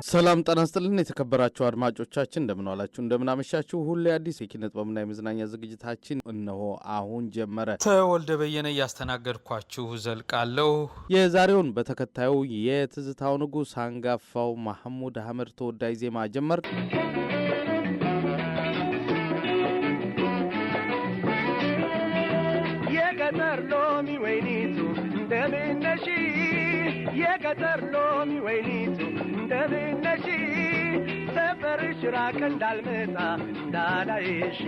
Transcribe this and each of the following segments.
ሰላም ጤና ይስጥልን የተከበራችሁ አድማጮቻችን እንደምን ዋላችሁ እንደምን አመሻችሁ ሁሉ አዲስ የኪነ ጥበብና የመዝናኛ ዝግጅታችን እነሆ አሁን ጀመረ። ተወልደ በየነ ያስተናገድኳችሁ ዘልቃለሁ። የዛሬውን በተከታዩ የትዝታው ንጉስ አንጋፋው መሐሙድ አህመድ ተወዳጅ ዜማ ጀመር። የገጠር ሎሚ ወይኒቱ እንደምነሽ የገጠር ሎሚ ወይኒቱ እንደምነሽ ሰፈርሽ ራቅ እንዳልመጣ እንዳላይሽ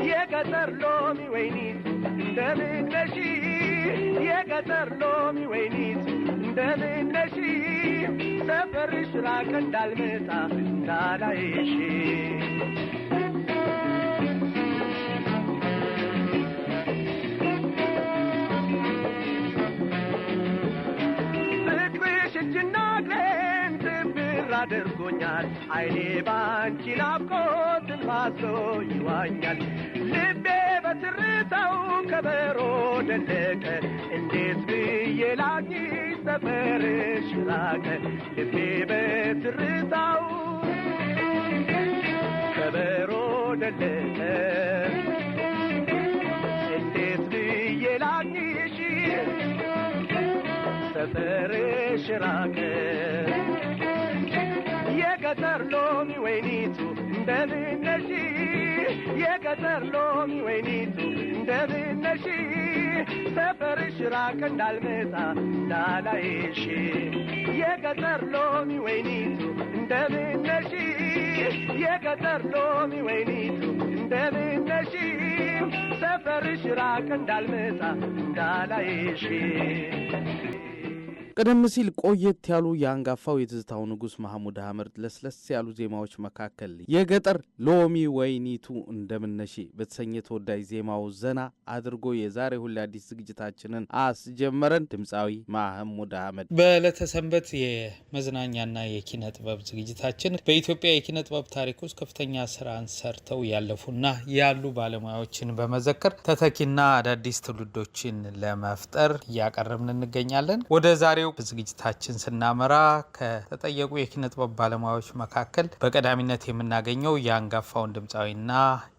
የገጠር ሎሚ ወይኒቱ እንደምነሽ የገጠር ሎሚ ወይኒቱ እንደምነሽ ሰፈርሽ ራቅ እንዳልመጣ እንዳላይሽ አድርጎኛል አይኔ ባንቺ ናፍቆት ባሶ ይዋኛል ልቤ በትርታው ከበሮ ደለቀ እንዴት ብዬ ላግኝሽ ሰፈርሽ ራቀ ልቤ በትርታው ከበሮ ደለቀ እንዴት ብዬ ላግኝሽ ሰፈርሽ ራቀ የገጠር ሎሚ ወይኒቱ እንደምነሽ የገጠር ሎሚ ወይኒቱ እንደምነሽ ሰፈርሽ ራቅ እንዳልመጣ እንዳላይሽ የገጠር ሎሚ ወይኒቱ እንደምነሽ የገጠር ሎሚ ወይኒቱ እንደምነሽ ሰፈርሽ ራቅ እንዳልመጣ እንዳላይሽ ቀደም ሲል ቆየት ያሉ የአንጋፋው የትዝታው ንጉስ መሐሙድ አህመድ ለስለስ ያሉ ዜማዎች መካከል የገጠር ሎሚ ወይኒቱ እንደምነሽ በተሰኘ ተወዳጅ ዜማው ዘና አድርጎ የዛሬ ሁሉ አዲስ ዝግጅታችንን አስጀመረን ድምፃዊ መሐሙድ አህመድ። በዕለተ ሰንበት የመዝናኛና የኪነ ጥበብ ዝግጅታችን በኢትዮጵያ የኪነ ጥበብ ታሪክ ውስጥ ከፍተኛ ስራን ሰርተው ያለፉና ያሉ ባለሙያዎችን በመዘከር ተተኪና አዳዲስ ትውልዶችን ለመፍጠር እያቀረብን እንገኛለን። ወደ ዛሬው ዝግጅታችን ስናመራ ከተጠየቁ የኪነ ጥበብ ባለሙያዎች መካከል በቀዳሚነት የምናገኘው የአንጋፋውን ድምፃዊና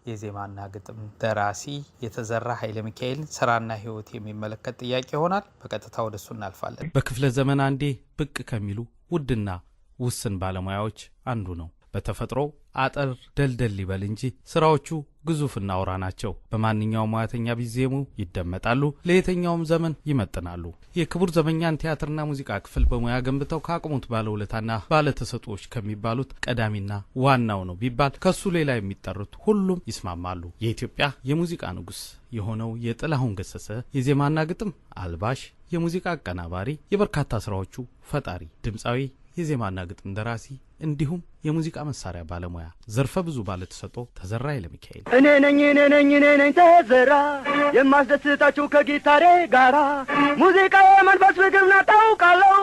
የዜማና ግጥም ደራሲ የተዘራ ኃይለ ሚካኤል ስራና ህይወት የሚመለከት ጥያቄ ይሆናል። በቀጥታ ወደሱ እናልፋለን። በክፍለ ዘመን አንዴ ብቅ ከሚሉ ውድና ውስን ባለሙያዎች አንዱ ነው። በተፈጥሮ አጠር ደልደል ይበል እንጂ ስራዎቹ ግዙፍና አውራ ናቸው። በማንኛውም ሙያተኛ ቢዜሙ ይደመጣሉ፣ ለየትኛውም ዘመን ይመጥናሉ። የክቡር ዘበኛን ቲያትርና ሙዚቃ ክፍል በሙያ ገንብተው ካቅሙት ባለውለታና ባለተሰጥኦዎች ከሚባሉት ቀዳሚና ዋናው ነው ቢባል ከሱ ሌላ የሚጠሩት ሁሉም ይስማማሉ። የኢትዮጵያ የሙዚቃ ንጉስ የሆነው የጥላሁን ገሰሰ የዜማና ግጥም አልባሽ፣ የሙዚቃ አቀናባሪ፣ የበርካታ ስራዎቹ ፈጣሪ ድምፃዊ፣ የዜማና ግጥም ደራሲ እንዲሁም የሙዚቃ መሳሪያ ባለሙያ ዘርፈ ብዙ ባለተሰጥኦ ተዘራ ኃይለ ሚካኤል እኔ ነኝ ተዘራ የማስደስታችሁ ከጊታሬ ጋራ ሙዚቃ የመንፈስ ምግብ ነው ታውቃለሁ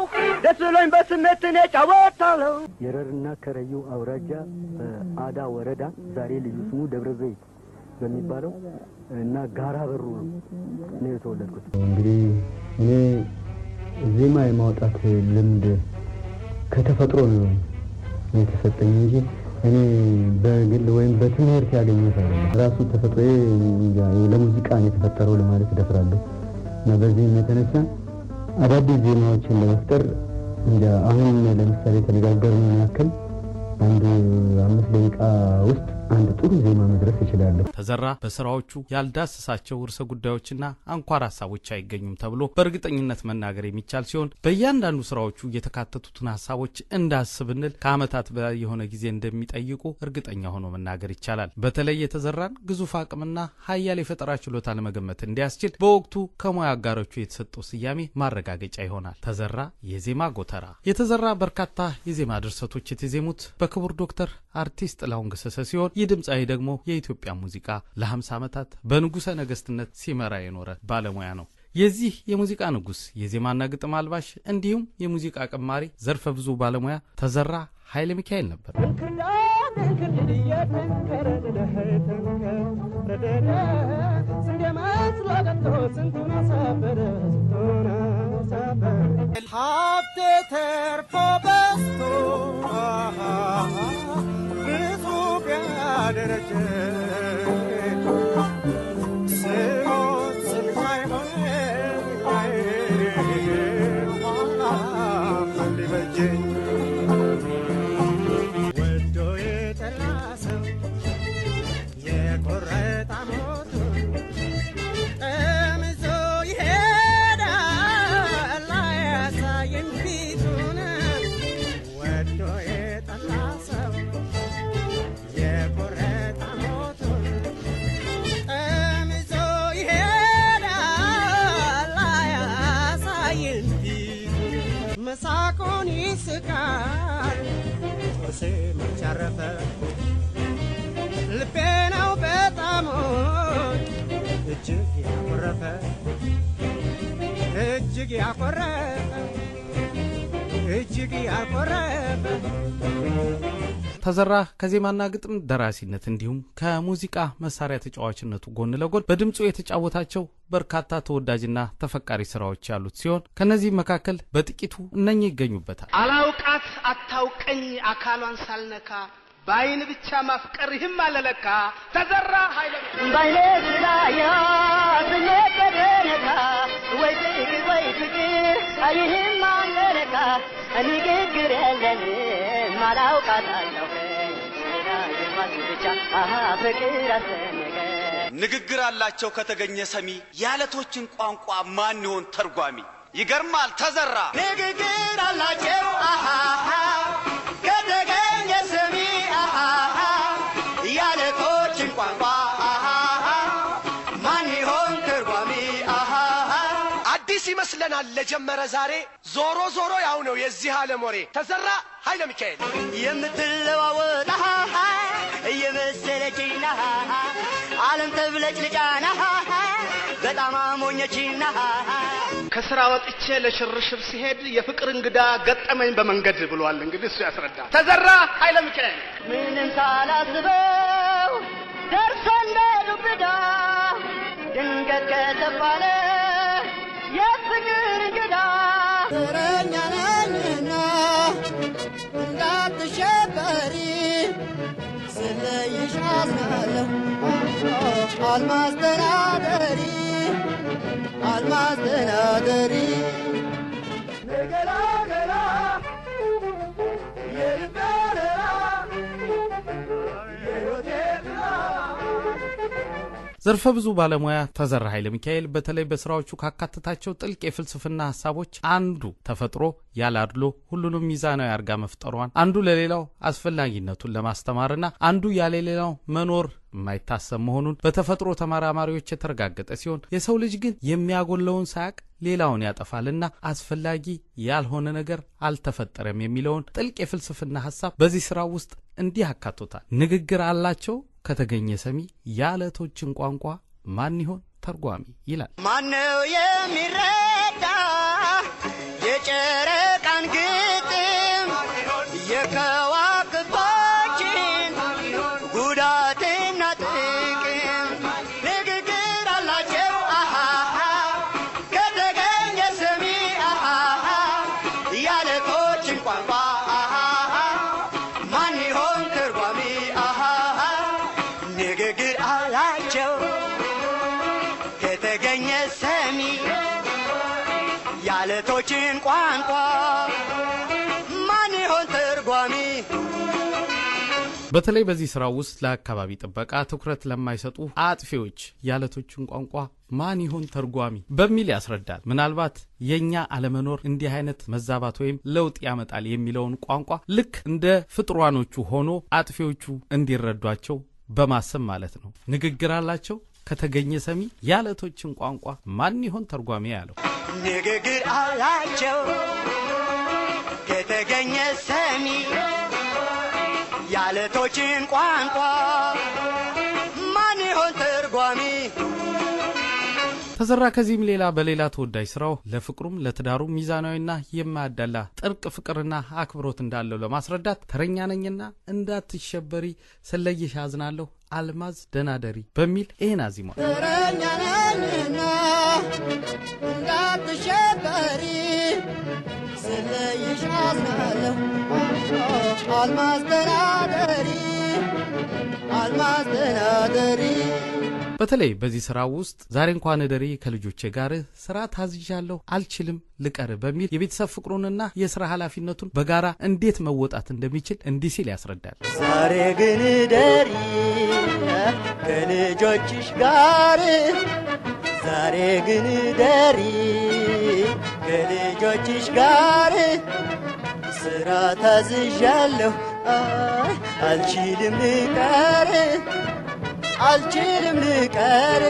ደስ ብሎኝ በስሜት እኔ ጫወታለሁ። የረርና ከረዩ አውራጃ አዳ ወረዳ ዛሬ ልዩ ስሙ ደብረ ዘይት በሚባለው እና ጋራ በሩ ነው የተወለድኩት። እንግዲህ እኔ ዜማ የማውጣት ልምድ ከተፈጥሮ ነው የተሰጠኝ እንጂ እኔ በግል ወይም በትምህርት ያገኘሁት አይደለም። ራሱ ተፈጥሮዬ ለሙዚቃ ነው የተፈጠረው ለማለት እደፍራለሁ። እና በዚህም የተነሳ አዳዲስ ዜማዎችን ለመፍጠር አሁን ለምሳሌ ተነጋገርነው ያክል አንድ 5 ደቂቃ ውስጥ አንድ ጥሩ ዜማ መድረስ ይችላል። ተዘራ በስራዎቹ ያልዳሰሳቸው ርዕሰ ጉዳዮችና አንኳር ሐሳቦች አይገኙም ተብሎ በእርግጠኝነት መናገር የሚቻል ሲሆን በእያንዳንዱ ስራዎቹ የተካተቱትን ሐሳቦች እንዳስብንል ከዓመታት በላይ የሆነ ጊዜ እንደሚጠይቁ እርግጠኛ ሆኖ መናገር ይቻላል። በተለይ የተዘራን ግዙፍ አቅምና ኃያል የፈጠራ ችሎታ ለመገመት እንዲያስችል በወቅቱ ከሙያ አጋሮቹ የተሰጠው ስያሜ ማረጋገጫ ይሆናል። ተዘራ የዜማ ጎተራ። የተዘራ በርካታ የዜማ ድርሰቶች የተዜሙት በክቡር ዶክተር አርቲስት ጥላሁን ገሰሰ ሲሆን ይህ ድምፃዊ ደግሞ የኢትዮጵያ ሙዚቃ ለ50 ዓመታት በንጉሰ ነገስትነት ሲመራ የኖረ ባለሙያ ነው። የዚህ የሙዚቃ ንጉስ የዜማና ግጥም አልባሽ እንዲሁም የሙዚቃ ቀማሪ ዘርፈ ብዙ ባለሙያ ተዘራ ኃይለ ሚካኤል ነበር። ሀብቴ ተርፎ በስቶ ይስቃል ጥርሴ መቻረፈ ልቤ ነው በጣም እጅግ ያኮረፈ እጅግ ያኮረፈ እጅግ ያኮረፈ ተዘራ ከዜማና ግጥም ደራሲነት እንዲሁም ከሙዚቃ መሳሪያ ተጫዋችነቱ ጎን ለጎን በድምጹ የተጫወታቸው በርካታ ተወዳጅና ተፈቃሪ ስራዎች ያሉት ሲሆን ከነዚህ መካከል በጥቂቱ እነኚህ ይገኙበታል። አላውቃት አታውቀኝ አካሏን ሳልነካ ባይን ብቻ ማፍቀር ይህም አለለካ ተዘራ ኃይለ ባይኔ ስላያ ስለከደነካ ወይ ፍቅር አይህም አለለካ ንግግር የለን ማላውቃት አታውቀኝ ብቻ ፍቅር አሰነቀ ንግግር አላቸው ከተገኘ ሰሚ ያለቶችን ቋንቋ ማን ይሆን ተርጓሚ ይገርማል ተዘራ ንግግር አላቸው ከተገኘ ሰሚ ያለቶችን ቋንቋ ማን ይሆን ተርጓሚ አዲስ ይመስለናል ለጀመረ ዛሬ ዞሮ ዞሮ ያው ነው የዚህ ዓለም ወሬ ተዘራ ኃይለ ሚካኤል የምትለዋወጣ እየመሰለችና ዓለም ተብለጭልጫና በጣም አሞኘችና ከስራ ወጥቼ ለሽርሽር ሲሄድ የፍቅር እንግዳ ገጠመኝ በመንገድ ብሏል። እንግዲህ እሱ ያስረዳ ተዘራ ኃይለ ሚካኤል ምንም ሳላስበው ደርሰን ዱብዳ ድንገት ከተባለ የፍቅር እንግዳ ተረኛ ነኝና እንዳትሸበሪ ስለይሽ አዝናለሁ አልማዝ ተናገሪ አልማዝ ተናገሪ ነገራ ገራ የልበራ የሮቴራ ዘርፈ ብዙ ባለሙያ ተዘራ ኃይለ ሚካኤል በተለይ በስራዎቹ ካካተታቸው ጥልቅ የፍልስፍና ሐሳቦች አንዱ ተፈጥሮ ያላድሎ ሁሉንም ሚዛናዊ አርጋ መፍጠሯን አንዱ ለሌላው አስፈላጊነቱን ለማስተማርና አንዱ ያለሌላው መኖር የማይታሰብ መሆኑን በተፈጥሮ ተመራማሪዎች የተረጋገጠ ሲሆን የሰው ልጅ ግን የሚያጎለውን ሳያቅ ሌላውን ያጠፋልና አስፈላጊ ያልሆነ ነገር አልተፈጠረም የሚለውን ጥልቅ የፍልስፍና ሐሳብ በዚህ ስራ ውስጥ እንዲህ አካቶታል። ንግግር አላቸው ከተገኘ ሰሚ ያለቶችን ቋንቋ ማን ይሆን ተርጓሚ ይላል። ማነው የሚረዳ የጨረቃን ግጥም የከዋክብቶችን ጉዳትና ጥቅም ንግግር አላቸው ከተገኘ ሰሚ ያለቶችን ቋንቋ ማን ይሆን ተርጓሚ ንግግር አላቸው ከተገኘ ሰሚ ያለቶችን ቋንቋ ማን ይሆን ተርጓሚ በተለይ በዚህ ስራ ውስጥ ለአካባቢ ጥበቃ ትኩረት ለማይሰጡ አጥፊዎች ያለቶችን ቋንቋ ማን ይሆን ተርጓሚ በሚል ያስረዳል። ምናልባት የኛ አለመኖር እንዲህ አይነት መዛባት ወይም ለውጥ ያመጣል የሚለውን ቋንቋ ልክ እንደ ፍጥሯኖቹ ሆኖ አጥፊዎቹ እንዲረዷቸው በማሰብ ማለት ነው። ንግግር አላቸው ከተገኘ ሰሚ ያለቶችን ቋንቋ ማን ይሆን ተርጓሚ ያለው ንግግር አላቸው ከተገኘ ሰሚ ያለቶችን ቋንቋ ማን ይሆን ተርጓሚ ተዘራ ከዚህም ሌላ በሌላ ተወዳጅ ስራው ለፍቅሩም ለትዳሩ ሚዛናዊና የማያዳላ ጥልቅ ፍቅርና አክብሮት እንዳለው ለማስረዳት ተረኛ ነኝና እንዳትሸበሪ ስለይሽ አዝናለሁ አልማዝ ደናደሪ በሚል ይሄን አዚሟል። ተረኛ ነኝና እንዳትሸበሪ ስለይሽ አዝናለሁ አልማዝ ደናደሪ አልማዝ ደናደሪ በተለይ በዚህ ስራ ውስጥ ዛሬ እንኳን እደሪ ከልጆቼ ጋር ስራ ታዝዣለሁ አልችልም ልቀር በሚል የቤተሰብ ፍቅሩንና የስራ ኃላፊነቱን በጋራ እንዴት መወጣት እንደሚችል እንዲህ ሲል ያስረዳል። ዛሬ ግን እደሪ ከልጆችሽ ጋር ዛሬ ግን እደሪ ከልጆችሽ ጋር ስራ ታዝዣለሁ አልችልም ልቀር አልችልም ልቀር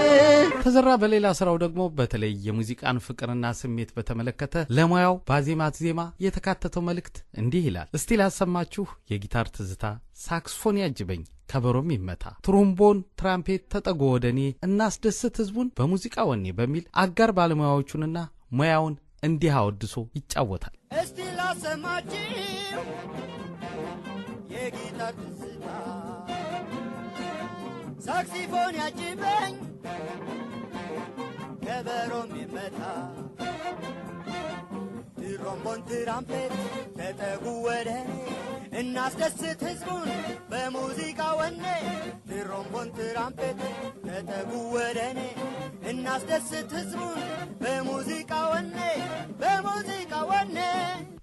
ተዘራ በሌላ ስራው ደግሞ በተለይ የሙዚቃን ፍቅርና ስሜት በተመለከተ ለሙያው ባዜማት ዜማ የተካተተው መልእክት እንዲህ ይላል። እስቲ ላሰማችሁ የጊታር ትዝታ ሳክስፎን ያጅበኝ ከበሮም ይመታ ትሮምቦን ትራምፔት ተጠጎ ወደኔ እናስደስት ህዝቡን በሙዚቃ ወኔ በሚል አጋር ባለሙያዎቹንና ሙያውን እንዲህ አወድሶ ይጫወታል። እስቲ ላሰማችሁ የጊታር ትዝታ ሳክስፎን ያጅበኝ ከበሮም ይመታ ትሮምቦን ትራምፔት ተጠጉ ወደኔ እናስደስት ህዝቡን በሙዚቃ ወኔ ትሮምቦን ትራምፔት ተጠጉ ወደኔ እናስደስት ህዝቡን በሙዚቃ ወኔ በሙዚቃ ወኔ።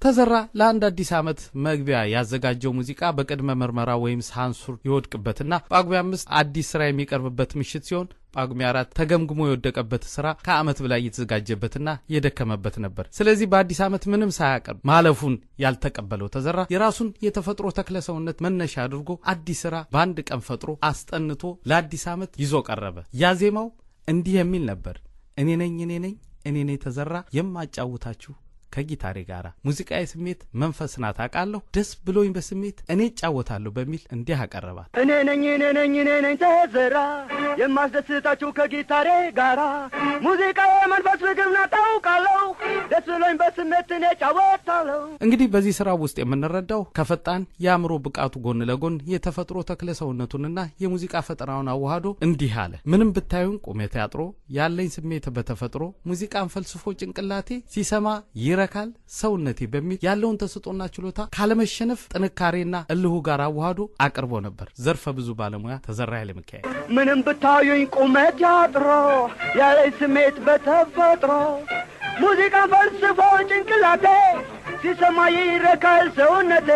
ተዘራ ለአንድ አዲስ ዓመት መግቢያ ያዘጋጀው ሙዚቃ በቅድመ ምርመራ ወይም ሳንሱር ይወድቅበትና ጳጉሜ 5 አዲስ ስራ የሚቀርብበት ምሽት ሲሆን ጳጉሜ 4 ተገምግሞ የወደቀበት ስራ ከዓመት በላይ የተዘጋጀበትና የደከመበት ነበር። ስለዚህ በአዲስ ዓመት ምንም ሳያቀርብ ማለፉን ያልተቀበለው ተዘራ የራሱን የተፈጥሮ ተክለሰውነት መነሻ አድርጎ አዲስ ስራ በአንድ ቀን ፈጥሮ አስጠንቶ ለአዲስ ዓመት ይዞ ቀረበ። ያዜማው እንዲህ የሚል ነበር። እኔ ነኝ ተዘራ የማጫውታችሁ ከጊታሬ ጋራ ሙዚቃዬ ስሜት መንፈስ ናት አቃለሁ ደስ ብሎኝ በስሜት እኔ ጫወታለሁ በሚል እንዲህ አቀረባት። እኔ ነኝ ተዘራ የማስደስታችሁ ከጊታሬ ጋራ ሙዚቃዬ መንፈስ ፍቅር ናት አውቃለሁ ደስ ብሎኝ በስሜት እኔ ጫወታለሁ። እንግዲህ በዚህ ስራ ውስጥ የምንረዳው ከፈጣን የአእምሮ ብቃቱ ጎን ለጎን የተፈጥሮ ተክለ ሰውነቱንና የሙዚቃ ፈጠራውን አዋህዶ እንዲህ አለ። ምንም ብታዩን ቁመቴ አጥሮ ያለኝ ስሜት በተፈጥሮ ሙዚቃን ፈልስፎ ጭንቅላቴ ሲሰማ ይረካል ሰውነቴ በሚል ያለውን ተስጦና ችሎታ ካለመሸነፍ ጥንካሬና እልሁ ጋር አዋህዶ አቅርቦ ነበር። ዘርፈ ብዙ ባለሙያ ተዘራ ኃይለሚካኤል። ምንም ብታዩኝ ቁመቴ አጥሮ ያለኝ ስሜት በተፈጥሮ ሙዚቃን ፈልስፎ ጭንቅላቴ ሲሰማ ይረካል ሰውነቴ።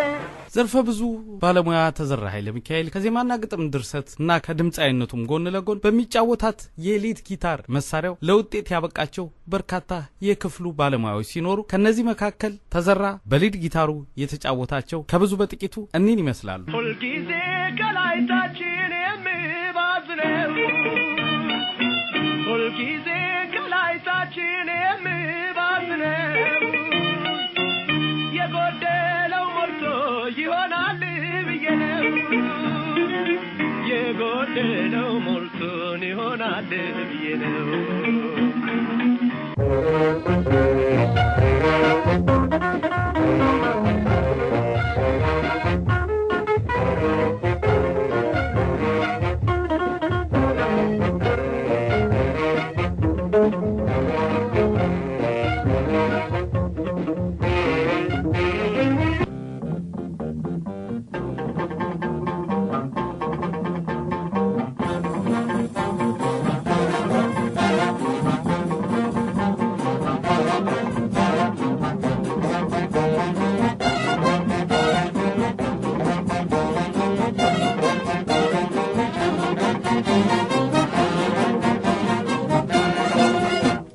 ዘርፈ ብዙ ባለሙያ ተዘራ ኃይለሚካኤል ከዜማና ግጥም ድርሰት እና ከድምጻይነቱም ጎን ለጎን በሚጫወታት የሊድ ጊታር መሳሪያው ለውጤት ያበቃቸው በርካታ የክፍሉ ባለሙያዎች ሲኖሩ ከነዚህ መካከል ተዘራ በሊድ ጊታሩ የተጫወታቸው ከብዙ በጥቂቱ እኒን ይመስላሉ። ሁልጊዜ ከላይታችን የምባዝነው ሁልጊዜ ከላይታችን የምባዝነው የጎደለው ሞልቶ ይሆናል ብዬ ነው የጎደለው ሞልቶን ይሆናል ብዬ ነው።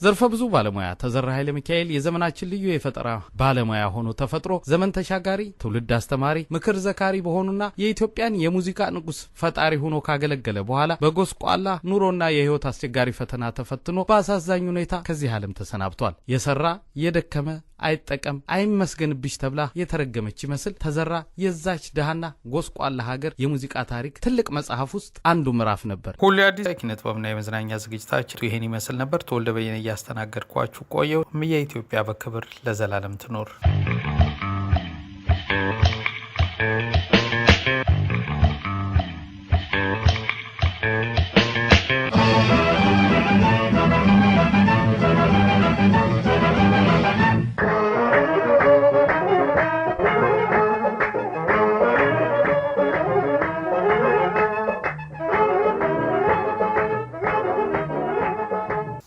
ዘርፈ ብዙ ባለሙያ ተዘራ ኃይለሚካኤል የዘመናችን ልዩ የፈጠራ ባለሙያ ሆኖ ተፈጥሮ ዘመን ተሻጋሪ ትውልድ አስተማሪ ምክር ዘካሪ በሆኑና የኢትዮጵያን የሙዚቃ ንጉስ ፈጣሪ ሆኖ ካገለገለ በኋላ በጎስቋላ ኑሮና የህይወት አስቸጋሪ ፈተና ተፈትኖ በአሳዛኝ ሁኔታ ከዚህ ዓለም ተሰናብቷል። የሰራ የደከመ አይጠቀም አይመስገንብሽ ተብላ የተረገመች ይመስል ተዘራ የዛች ደሃና ጎስቋላ ሀገር የሙዚቃ ታሪክ ትልቅ መጽሐፍ ውስጥ አንዱ ምዕራፍ ነበር። ሁሉ አዲስ ኪነት ጥበብና የመዝናኛ ዝግጅታችን ይሄን ይመስል ነበር። ተወልደ በየነ ያስተናገድኳችሁ ቆየው። የኢትዮጵያ በክብር ለዘላለም ትኖር።